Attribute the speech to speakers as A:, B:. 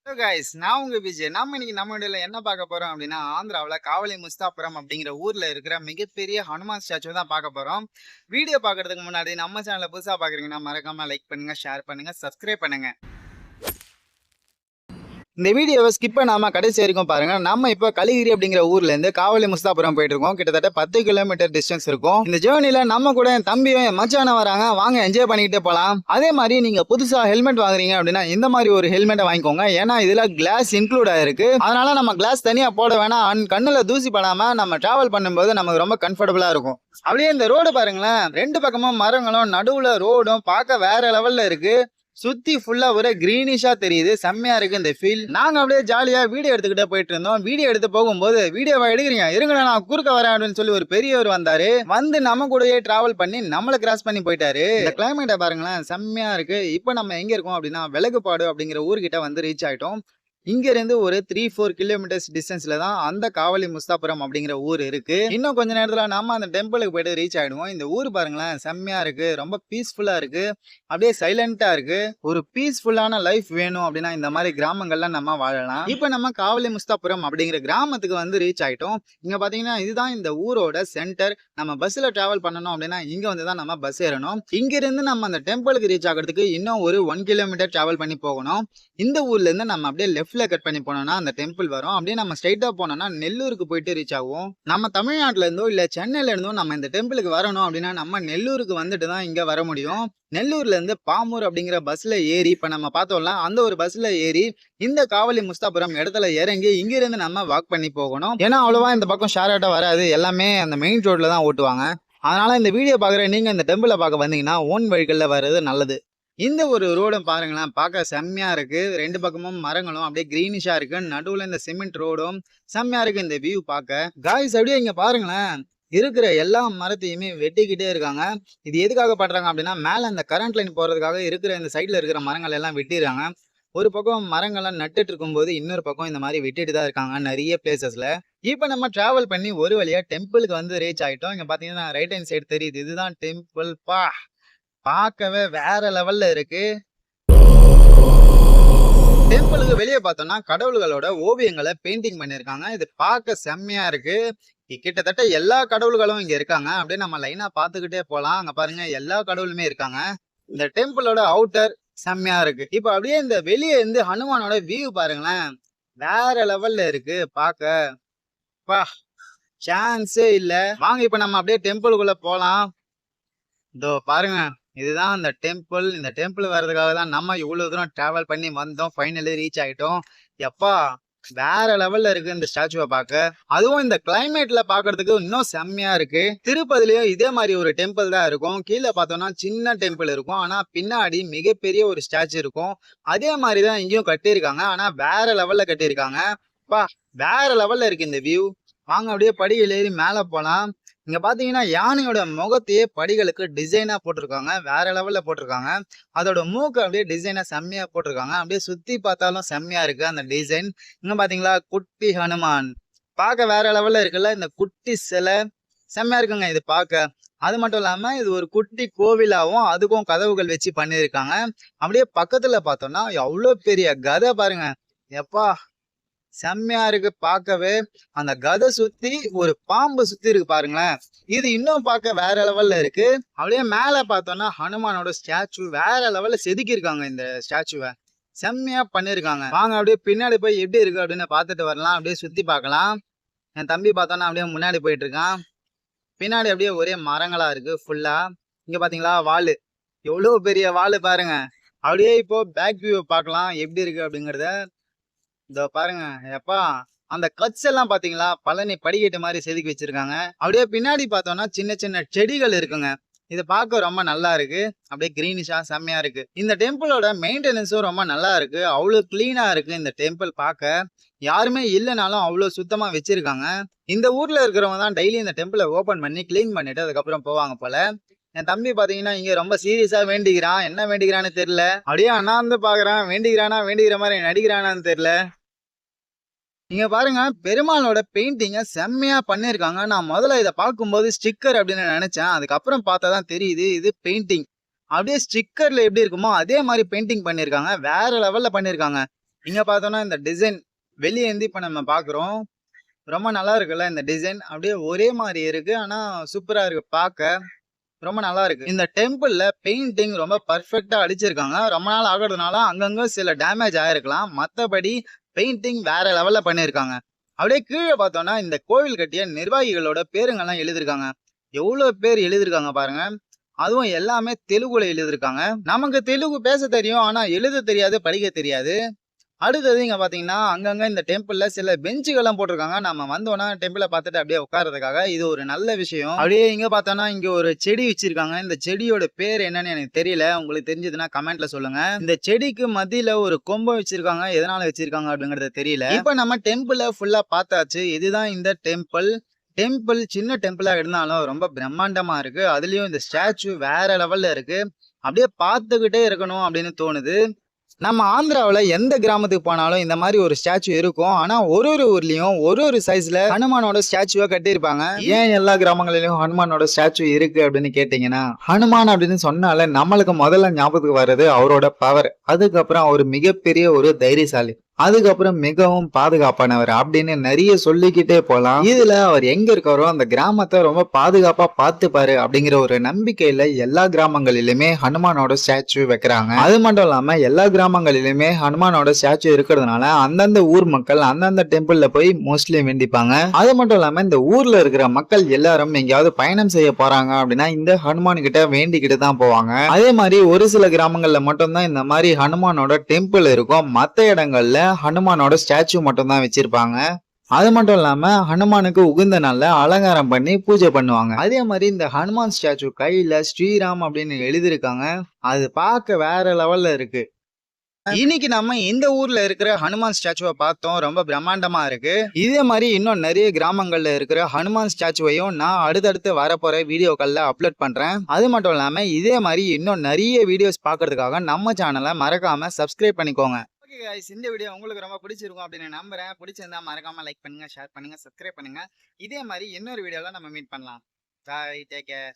A: Hello guys, நான் உங்க விஜய். நாம இன்னைக்கு நம்ம வீடியோல என்ன பார்க்க போறோம் அப்படின்னா, ஆந்திராவுல காவலி முஸ்தாபுரம் அப்படிங்கிற ஊர்ல இருக்கிற மிகப்பெரிய ஹனுமான் ஸ்டாச்சு தான் பார்க்க போறோம். வீடியோ பார்க்கறதுக்கு முன்னாடி நம்ம சேனலை புதுசா பார்க்குறீங்கன்னா மறக்காம லைக் பண்ணுங்க, ஷேர் பண்ணுங்க, சப்ஸ்கிரைப் பண்ணுங்க. இந்த வீடியோவை ஸ்கிப் பண்ணாம கடைசி வரைக்கும் பாருங்க. நம்ம இப்போ கலிகிரி அப்படிங்கிற ஊர்ல இருந்து காவலி முஸ்தாபுரம் போயிட்டு இருக்கோம். கிட்டத்தட்ட 10 கிலோமீட்டர் டிஸ்டன்ஸ் இருக்கும். இந்த ஜேர்னில நம்ம கூட என் தம்பியும் என் மச்சானும் வராங்க. வாங்க என்ஜாய் பண்ணிக்கிட்டே போலாம். அதே மாதிரி நீங்க புதுசா ஹெல்மெட் வாங்குறீங்க அப்படின்னா இந்த மாதிரி ஒரு ஹெல்மெட்டை வாங்கிக்கோங்க. ஏன்னா இதுல கிளாஸ் இன்க்ளூட் ஆயிருக்கு. அதனால நம்ம கிளாஸ் தனியா போட வேணாம். கண்ணுல தூசி படாம நம்ம டிராவல் பண்ணும்போது நமக்கு ரொம்ப கம்ஃபர்டபுளா இருக்கும். அப்படியே இந்த ரோடு பாருங்களேன், ரெண்டு பக்கமும் மரங்களும் நடுவுல ரோடும் பார்க்க வேற லெவல்ல இருக்கு. சுத்தி ஃபுல்லா ஒரு கிரீனிஷா தெரியுது. செம்மையா இருக்கு இந்த ஃபீல். நாங்க அப்படியே ஜாலியா வீடியோ எடுத்துக்கிட்டே போயிட்டு இருந்தோம். வீடியோ எடுத்து போகும்போது வீடியோவா எடுக்கிறீங்க, இருங்க நான் குறுக்க வரேன் அப்படின்னு சொல்லி ஒரு பெரியவர் வந்தாரு. வந்து நம்ம கூடயே டிராவல் பண்ணி நம்மளை கிராஸ் பண்ணி போயிட்டாரு. இந்த கிளைமேட்டை பாருங்களேன், செம்மையா இருக்கு. இப்போ நம்ம எங்க இருக்கோம் அப்படின்னா வெலகுபாடு அப்படிங்கிற ஊர்கிட்ட வந்து ரீச் ஆயிட்டோம். இங்க இருந்து ஒரு 3-4 கிலோமீட்டர்ஸ் டிஸ்டன்ஸ்ல தான் அந்த காவலி முஸ்தாபுரம் அப்படிங்கிற ஊர் இருக்கு. இன்னும் கொஞ்ச நேரத்துல நம்ம அந்த டெம்பிளுக்கு போயிட்டு ரீச் ஆயிடுவோம். இந்த ஊர் பாருங்களேன், செம்மையா இருக்கு. ரொம்ப பீஸ்ஃபுல்லா இருக்கு. அப்படியே சைலண்டா இருக்கு. ஒரு பீஸ்ஃபுல்லான லைஃப் வேணும் அப்படின்னா இந்த மாதிரி கிராமங்கள்ல நம்ம வாழலாம். இப்ப நம்ம காவலி முஸ்தாபுரம் அப்படிங்கிற கிராமத்துக்கு வந்து ரீச் ஆயிட்டோம். இங்க பாத்தீங்கன்னா இதுதான் இந்த ஊரோட சென்டர். நம்ம பஸ்ல டிராவல் பண்ணணும் அப்படின்னா இங்க வந்து தான் நம்ம பஸ் ஏறணும். இங்க இருந்து நம்ம அந்த டெம்பிளுக்கு ரீச் ஆகிறதுக்கு இன்னும் ஒரு 1 கிலோமீட்டர் டிராவல் பண்ணி போகணும். இந்த ஊர்ல இருந்து நம்ம அப்படியே லெஃப்ட்ல கட் பண்ணி போனோம்னா அந்த டெம்பிள் வரும். அப்படியே நம்ம ஸ்ட்ரைட்டா போனோம்னா நெல்லூருக்கு போயிட்டு ரீச் ஆகும். நம்ம தமிழ்நாட்டுல இருந்தோ இல்ல சென்னையில இருந்தோ நம்ம இந்த டெம்பிளுக்கு வரணும் அப்படின்னா நம்ம நெல்லூருக்கு வந்துட்டு தான் இங்க வர முடியும். நெல்லூர்ல இருந்து பாமூர் அப்படிங்கிற பஸ்ல ஏறி இப்ப நம்ம பார்த்தோம்ல அந்த ஒரு பஸ்ல ஏறி இந்த காவலி முஸ்தாபுரம் இடத்துல இறங்கி இங்க இருந்து நம்ம வாக் பண்ணி போகணும். ஏன்னா அவ்வளவா இந்த பக்கம் ஷேர் ஆட்டோ வராது, எல்லாமே அந்த மெயின் ரோட்ல தான் ஓட்டுவாங்க. அதனால இந்த வீடியோ பாக்குற நீங்க இந்த டெம்பிளை பார்க்க வந்தீங்கன்னா ஓன் வழிகள்ல வர்றது நல்லது. இந்த ஒரு ரோடும் பாருங்களேன், பார்க்க செம்மையா இருக்கு. ரெண்டு பக்கமும் மரங்களும் அப்படியே கிரீனிஷா இருக்கு. நடுவுல இந்த சிமெண்ட் ரோடும் செம்மையா இருக்கு இந்த வியூ பார்க்க. காய்ஸ் அப்படியே இங்க பாருங்களேன், இருக்கிற எல்லா மரத்தையுமே வெட்டிக்கிட்டே இருக்காங்க. இது எதுக்காக பண்றாங்க அப்படின்னா மேல இந்த கரண்ட் லைன் போறதுக்காக இருக்கிற இந்த சைட்ல இருக்கிற மரங்கள் எல்லாம் வெட்டிடுறாங்க. ஒரு பக்கம் மரங்கள்லாம் நட்டுட்டு இருக்கும்போது இன்னொரு பக்கம் இந்த மாதிரி வெட்டிட்டு தான் இருக்காங்க நிறைய பிளேசஸ்ல. இப்ப நம்ம டிராவல் பண்ணி ஒரு வழியா டெம்பிளுக்கு வந்து ரீச் ஆயிட்டோம். இங்க பாத்தீங்கன்னா ரைட் ஹேண்ட் சைடு தெரியுது, இதுதான் டெம்பிள். பார்க்கவே வேற லெவல்ல இருக்கு. டெம்பிளுக்கு வெளியே பார்த்தோம்னா கடவுள்களோட ஓவியங்களை பெயிண்டிங் பண்ணிருக்காங்க. இது பார்க்க செம்மையா இருக்கு. கிட்டத்தட்ட எல்லா கடவுள்களும் இங்க இருக்காங்க. அப்படியே நம்ம லைனா பாத்துக்கிட்டே போலாம். அங்க பாருங்க எல்லா கடவுளுமே இருக்காங்க. இந்த டெம்பிளோட அவுட்டர் செம்மையா இருக்கு. இப்ப அப்படியே இந்த வெளியே இருந்து ஹனுமானோட வியூ பாருங்களேன், வேற லெவல்ல இருக்கு பார்க்க. பா, சான்ஸே இல்ல. வாங்க இப்ப நம்ம அப்படியே டெம்பிளுக்குள்ள போலாம். இதோ பாருங்க, இதுதான் அந்த டெம்பிள். இந்த டெம்பிள் வர்றதுக்காக தான் நம்ம இவ்வளவு தூரம் டிராவல் பண்ணி வந்தோம். ஃபைனலி ரீச் ஆயிட்டோம். எப்பா, வேற லெவல்ல இருக்கு இந்த ஸ்டாச்சுவை பார்க்க. அதுவும் இந்த கிளைமேட்ல பாக்குறதுக்கு இன்னும் செம்மையா இருக்கு. திருப்பதிலயும் இதே மாதிரி ஒரு டெம்பிள் தான் இருக்கும். கீழே பார்த்தோம்னா சின்ன டெம்பிள் இருக்கும், ஆனா பின்னாடி மிகப்பெரிய ஒரு ஸ்டாச்சு இருக்கும். அதே மாதிரிதான் இங்கேயும் கட்டியிருக்காங்க, ஆனா வேற லெவல்ல கட்டியிருக்காங்க. பா, வேற லெவல்ல இருக்கு இந்த வியூ. வாங்க அப்படியே படிகள் ஏறி மேல போலாம். இங்க பாத்தீங்கன்னா யானையோட முகத்தையே படிகளுக்கு டிசைனா போட்டிருக்காங்க. வேற லெவல்ல போட்டிருக்காங்க. அதோட மூக்கு அப்படியே டிசைனா செம்மையா போட்டிருக்காங்க. அப்படியே சுத்தி பார்த்தாலும் செம்மையா இருக்கு அந்த டிசைன். இங்க பாத்தீங்களா குட்டி ஹனுமான் பார்க்க வேற லெவல்ல இருக்குல்ல. இந்த குட்டி சிலை செம்மையா இருக்குங்க இது பார்க்க. அது மட்டும் இல்லாம இது ஒரு குட்டி கோவிலாவும் அதுக்கும் கதவுகள் வச்சு பண்ணிருக்காங்க. அப்படியே பக்கத்துல பார்த்தோம்னா அவ்வளவு பெரிய கதை பாருங்க. எப்பா, செம்மையா இருக்கு பார்க்கவே. அந்த கதை சுத்தி ஒரு பாம்பு சுத்தி இருக்கு பாருங்களேன். இது இன்னும் பார்க்க வேற லெவல்ல இருக்கு. அப்படியே மேல பார்த்தோம்னா ஹனுமானோட ஸ்டாச்சு வேற லெவல்ல செதுக்கி இருக்காங்க. இந்த ஸ்டாச்சுவை செம்மையா பண்ணிருக்காங்க. வாங்க அப்படியே பின்னாடி போய் எப்படி இருக்கு அப்படின்னு பார்த்துட்டு வரலாம். அப்படியே சுத்தி பார்க்கலாம். என் தம்பி பார்த்தோன்னா அப்படியே முன்னாடி போயிட்டு இருக்கான். பின்னாடி அப்படியே ஒரே மரங்களா இருக்கு ஃபுல்லா. இங்க பாத்தீங்களா வாலு, எவ்வளவு பெரிய வாலு பாருங்க. அப்படியே இப்போ பேக் வியூ பார்க்கலாம் எப்படி இருக்கு அப்படிங்கறத. இதோ பாருங்க. எப்பா, அந்த கட்ஸ் எல்லாம் பாத்தீங்களா, பழனி படிக்கட்டு மாதிரி செதுக்கி வச்சிருக்காங்க. அப்படியே பின்னாடி பார்த்தோம்னா சின்ன சின்ன செடிகள் இருக்குங்க. இது பார்க்க ரொம்ப நல்லா இருக்கு. அப்படியே கிரீனிஷா செம்மையா இருக்கு. இந்த டெம்பிளோட மெயின்டெனன்ஸும் ரொம்ப நல்லா இருக்கு. அவ்வளவு கிளீனா இருக்கு இந்த டெம்பிள் பார்க்க. யாருமே இல்லைனாலும் அவ்வளவு சுத்தமா வச்சிருக்காங்க. இந்த ஊர்ல இருக்கிறவங்க தான் டெய்லி இந்த டெம்பிளை ஓபன் பண்ணி கிளீன் பண்ணிட்டு அதுக்கப்புறம் போவாங்க போல. என் தம்பி பாத்தீங்கன்னா இங்க ரொம்ப சீரியஸா வேண்டிக்கிறான். என்ன வேண்டிக்கிறான்னு தெரியல. அப்படியே அண்ணாந்து பாக்குறான். வேண்டிக்கிறானா வேண்டிக்கிற மாதிரி நடிக்கிறானான்னு தெரியல. நீங்க பாருங்க, பெருமாளோட பெயிண்டிங்க செம்மையா பண்ணிருக்காங்க. நான் முதல்ல இதை பார்க்கும்போது ஸ்டிக்கர் அப்படின்னு நினைச்சேன். அதுக்கப்புறம் பார்த்தா தான் தெரியுது இது பெயிண்டிங். அப்படியே ஸ்டிக்கர்ல எப்படி இருக்குமோ அதே மாதிரி பெயிண்டிங் பண்ணிருக்காங்க. வேற லெவல்ல பண்ணிருக்காங்க. இங்க பார்த்தோம்னா இந்த டிசைன் வெளிய இருந்து இப்ப நம்ம பார்க்குறோம். ரொம்ப நல்லா இருக்குல்ல இந்த டிசைன். அப்படியே ஒரே மாரி இருக்கு. ஆனா சூப்பரா இருக்கு பார்க்க. ரொம்ப நல்லா இருக்கு. இந்த டெம்பிள்ல பெயிண்டிங் ரொம்ப பெர்ஃபெக்ட்டா அடிச்சிருக்காங்க. ரொம்ப நாள் ஆகுறதுனால அங்கங்க சில டேமேஜ் ஆயிருக்கலாம். மத்தபடி பெயிண்டிங் வேற லெவல்ல பண்ணியிருக்காங்க. அப்படியே கீழ பார்த்தோம்னா, இந்த கோவில் கட்டிய நிர்வாகிகளோட பேருங்கலாம் எழுதியிருக்காங்க. எவ்வளோ பேர் எழுதியிருக்காங்க பாருங்க. அதுவும் எல்லாமே தெலுங்குல எழுதியிருக்காங்க. நமக்கு தெலுங்கு பேச தெரியும். ஆனா எழுத தெரியாது, படிக்க தெரியாது. அடுத்தது இங்க பார்த்தீங்கன்னா, அங்கங்க இந்த டெம்பிள்ல சில பெஞ்சுகள்லாம் போட்டிருக்காங்க. நம்ம வந்தோம்னா டெம்பிள பார்த்துட்டு அப்படியே உட்கார்றதுக்காக. இது ஒரு நல்ல விஷயம். அப்படியே இங்க பார்த்தோம்னா, இங்க ஒரு செடி வச்சிருக்காங்க. இந்த செடியோட பேர் என்னன்னு எனக்கு தெரியல. உங்களுக்கு தெரிஞ்சதுன்னா கமெண்ட்ல சொல்லுங்க. இந்த செடிக்கு மத்தியில ஒரு கொம்பு வச்சிருக்காங்க. எதனால வச்சிருக்காங்க அப்படிங்கிறது தெரியல. இப்ப நம்ம டெம்பிள ஃபுல்லா பார்த்தாச்சு. இதுதான் இந்த டெம்பிள். டெம்பிள் சின்ன டெம்பிளா இருந்தாலும் ரொம்ப பிரம்மாண்டமா இருக்கு. அதுலயும் இந்த ஸ்டாச்சு வேற லெவல்ல இருக்கு. அப்படியே பார்த்துக்கிட்டே இருக்கணும் அப்படின்னு தோணுது. நம்ம ஆந்திராவுல எந்த கிராமத்துக்கு போனாலும் இந்த மாதிரி ஒரு ஸ்டாச்சு இருக்கும். ஆனா ஒரு ஒரு ஊர்லயும் ஒரு ஒரு சைஸ்ல ஹனுமானோட ஸ்டாச்சுவ கட்டியிருப்பாங்க. ஏன் எல்லா கிராமங்களிலும் ஹனுமானோட ஸ்டாச்சு இருக்கு அப்படின்னு கேட்டீங்கன்னா, ஹனுமான் அப்படின்னு சொன்னாலே நம்மளுக்கு முதல்ல ஞாபகத்துக்கு வர்றது அவரோட பவர். அதுக்கப்புறம் அவர் மிகப்பெரிய ஒரு தைரியசாலி. அதுக்கப்புறம் மிகவும் பாதுகாப்பானவர் அப்படின்னு நிறைய சொல்லிக்கிட்டே போலாம். இதுல அவர் எங்க இருக்காரோ அந்த கிராமத்தை ரொம்ப பாதுகாப்பா பார்த்துப்பாரு அப்படிங்கிற ஒரு நம்பிக்கையில எல்லா கிராமங்களிலுமே ஹனுமானோட ஸ்டாச்சு வைக்கிறாங்க. அது மட்டும் இல்லாம எல்லா கிராமங்களிலுமே ஹனுமானோட ஸ்டாச்சு இருக்கிறதுனால அந்தந்த ஊர் மக்கள் அந்தந்த டெம்பிள்ல போய் மோஸ்ட்லி வேண்டிப்பாங்க. அது மட்டும் இல்லாம இந்த ஊர்ல இருக்கிற மக்கள் எல்லாரும் எங்கேயாவது பயணம் செய்ய போறாங்க அப்படின்னா இந்த ஹனுமான் கிட்ட வேண்டிக்கிட்டு தான் போவாங்க. அதே மாதிரி ஒரு சில கிராமங்கள்ல மட்டும்தான் இந்த மாதிரி ஹனுமானோட டெம்பிள் இருக்கும். மத்த இடங்கள்ல ஹனுமானோட ஸ்டாச்சு மட்டும் தான் வச்சிருப்பாங்க. அது மட்டும் இல்லாம ஹனுமானுக்கு உகந்த நாள்ல அலங்காரம் பண்ணி பூஜை பண்ணுவாங்க. அதே மாதிரி இந்த ஹனுமான் ஸ்டாச்சு கையில ஸ்ரீராம் அப்படின்னு எழுதியிருக்காங்க. அது பார்க்க வேற லெவல்ல இருக்கு. இன்னைக்கு நம்ம இந்த ஊர்ல இருக்கிற ஹனுமான் ஸ்டாச்சுவை பார்த்தோம். ரொம்ப பிரம்மாண்டமா இருக்கு. இதே மாதிரி இன்னும் நிறைய கிராமங்கள்ல இருக்கிற ஹனுமான் ஸ்டாச்சுவையும் நான் அடுத்தடுத்து வரப்போற வீடியோக்கள்ல அப்லோட் பண்றேன். அது மட்டும் இல்லாம இதே மாதிரி இன்னும் நிறைய வீடியோஸ் பார்க்கறதுக்காக நம்ம சேனலை மறக்காம சப்ஸ்கிரைப் பண்ணிக்கோங்க. ஓகே गाइस, இந்த வீடியோ உங்களுக்கு ரொம்ப பிடிச்சிருக்கும் அப்படின்னு நம்புறேன். பிடிச்சிருந்தா மறக்காம லைக் பண்ணுங்க, ஷேர் பண்ணுங்க, சப்ஸ்கிரைப் பண்ணுங்க. இதே மாதிரி இன்னொரு வீடியோல நம்ம மீட் பண்ணலாம். பாய், டேக் கேர்.